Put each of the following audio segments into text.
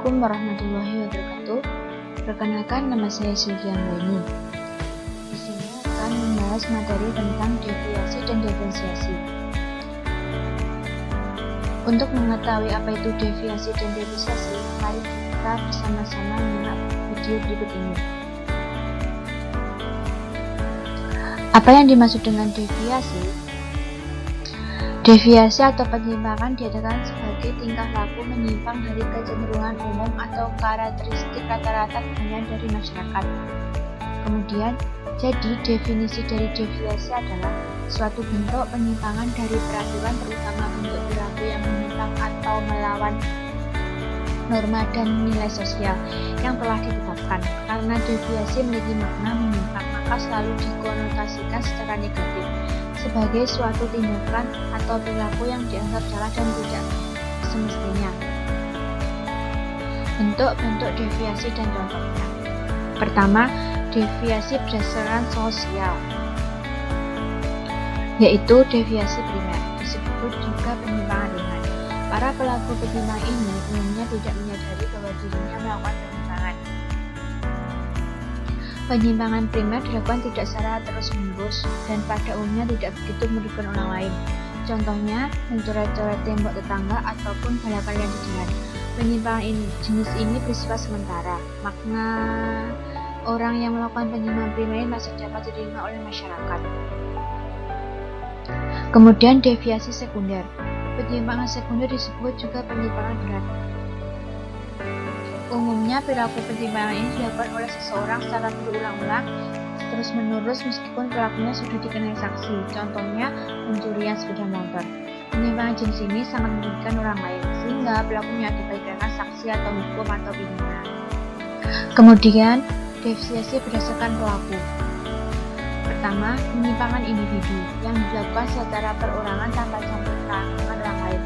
Assalamualaikum warahmatullahi wabarakatuh. Perkenalkan, nama saya Sylvia Anggraini. Di sini akan membahas materi tentang deviasi dan diferensiasi. Untuk mengetahui apa itu deviasi dan diferensiasi, mari kita bersama-sama menyimak video berikut ini. Apa yang dimaksud dengan deviasi? Deviasi atau penyimpangan diadakan sebagai tingkah laku menyimpang dari kecenderungan umum atau karakteristik rata-rata kebanyakan dari masyarakat. Kemudian, jadi definisi dari deviasi adalah suatu bentuk penyimpangan dari peraturan, terutama bentuk perilaku yang menyimpang atau melawan norma dan nilai sosial yang telah ditetapkan. Karena deviasi memiliki makna menyimpang, maka selalu dikonotasikan secara negatif sebagai suatu tindakan atau perilaku yang dianggap salah dan tidak semestinya. Bentuk-bentuk deviasi dan contohnya. Pertama, deviasi berdasarkan sosial, yaitu deviasi primer, disebut juga penyimpangan ringan. Para pelaku penyimpangan ini umumnya tidak menyadari bahwa dirinya melakukan penyimpangan. Penyimpangan primer dilakukan tidak secara terus-menerus dan pada umumnya tidak begitu merugikan orang lain. Contohnya, mencoret-coret tembok tetangga ataupun balapan yang di jalan. Penyimpangan jenis ini bersifat sementara. Makna orang yang melakukan penyimpangan primer ini masih dapat diterima oleh masyarakat. Kemudian deviasi sekunder. Penyimpangan sekunder disebut juga penyimpangan berat. Umumnya perilaku penyimpangan ini dilakukan oleh seseorang secara berulang-ulang terus-menerus meskipun pelakunya sudah dikenai saksi. Contohnya, pencurian sepeda motor. Penyimpangan jenis ini sangat merugikan orang lain sehingga pelakunya dapat dikenakan saksi atau hukum atau pidana. Kemudian, deviasi berdasarkan pelaku. Pertama, penyimpangan individu yang dilakukan secara perorangan tanpa campur tangan orang lain.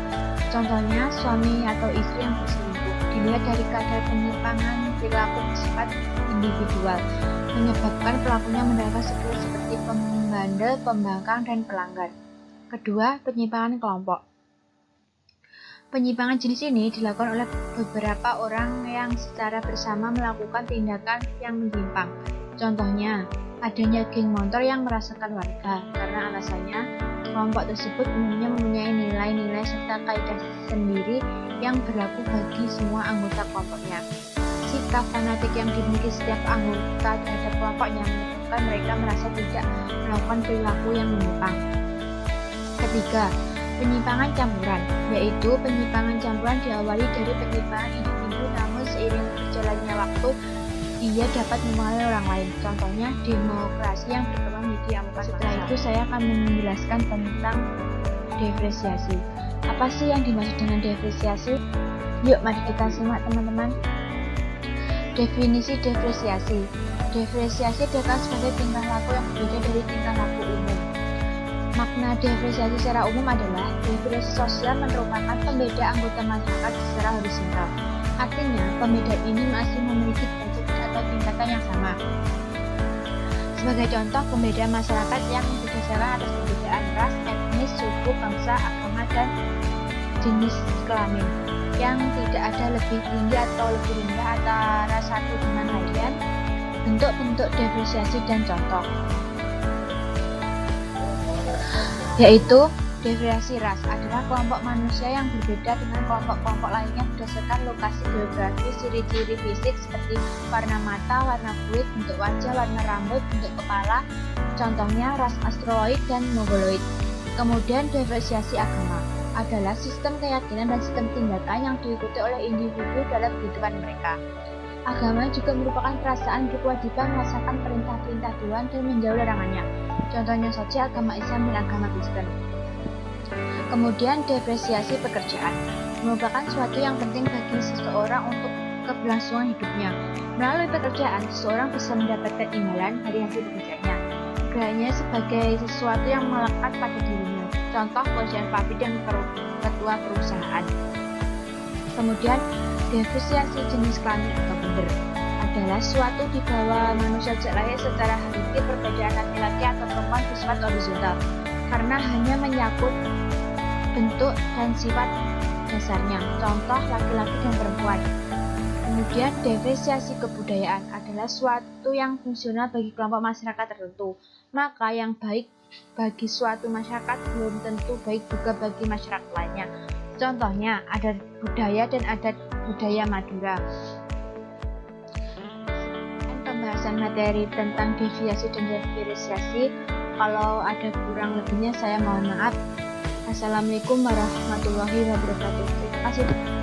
Contohnya, suami atau istri yang berselingkuh. Dilihat dari kadar penyimpangan perilaku bersifat individual, menyebabkan pelakunya mendapatkan skill seperti pembandel, pembangkang, dan pelanggar. Kedua, penyimpangan kelompok. Penyimpangan jenis ini dilakukan oleh beberapa orang yang secara bersama melakukan tindakan yang menyimpang. Contohnya, adanya geng motor yang merasakan warga karena alasannya kelompok tersebut umumnya mempunyai nilai-nilai serta kaidah sendiri yang berlaku bagi semua anggota kelompoknya. Sikap fanatik yang dimiliki setiap anggota terhadap kelompoknya menyebabkan mereka merasa tidak melakukan perilaku yang menyimpang. Ketiga, penyimpangan campuran, yaitu penyimpangan campuran diawali dari penyimpangan individu namun seiring berjalannya waktu ia dapat mempengaruhi orang lain. Contohnya, demokrasi yang berkembang di Amerika. Setelah itu saya akan menjelaskan tentang diferensiasi. Apa sih yang dimaksud dengan diferensiasi? Yuk, mari kita simak teman-teman. Definisi diferensiasi. Diferensiasi dilakukan sebagai tingkah laku yang berbeda dari tingkah laku umum. Makna diferensiasi secara umum adalah diferensiasi sosial merupakan pembeda anggota masyarakat secara horizontal. Artinya, pembedaan ini masih memiliki derajat atau tingkatan yang sama. Sebagai contoh, pembedaan masyarakat yang berdasarkan atas perbedaan ras, etnis, suku, bangsa, agama, dan jenis kelamin, yang tidak ada lebih tinggi atau lebih rendah antara satu dengan lain. Bentuk-bentuk diferensiasi dan contoh, yaitu diferensiasi ras adalah kelompok manusia yang berbeda dengan kelompok-kelompok lainnya berdasarkan lokasi geografis, ciri-ciri fisik seperti warna mata, warna kulit, bentuk wajah, warna rambut, bentuk kepala. Contohnya ras Australoid dan Mongoloid. Kemudian diferensiasi agama adalah sistem keyakinan dan sistem tindakan yang diikuti oleh individu dalam kehidupan mereka. Agama juga merupakan perasaan berkewajiban melaksanakan perintah-perintah Tuhan dan menjauh larangannya. Contohnya saja agama Islam dan agama Kristen. Kemudian diferensiasi pekerjaan merupakan suatu yang penting bagi seseorang untuk keberlangsungan hidupnya. Melalui pekerjaan, seseorang bisa mendapatkan imbalan dari hasil pekerjaannya. Gayanya sebagai sesuatu yang melekat pada dirinya. Contoh pekerjaan pabrik dan ketua perusahaan. Kemudian diferensiasi jenis kelamin atau gender adalah suatu di bawah manusia sejak lahir secara hakiki. Perbedaan laki-laki atau perempuan bersifat horizontal karena hanya menyangkut bentuk dan sifat dasarnya. Contoh laki-laki dan perempuan. Kemudian diferensiasi kebudayaan adalah suatu yang fungsional bagi kelompok masyarakat tertentu, maka yang baik bagi suatu masyarakat belum tentu baik juga bagi masyarakat lainnya. Contohnya, adat budaya dan adat budaya Madura. Pembahasan materi tentang deviasi dan diferensiasi. Kalau ada kurang lebihnya saya mohon maaf. Assalamualaikum warahmatullahi wabarakatuh. Terima kasih.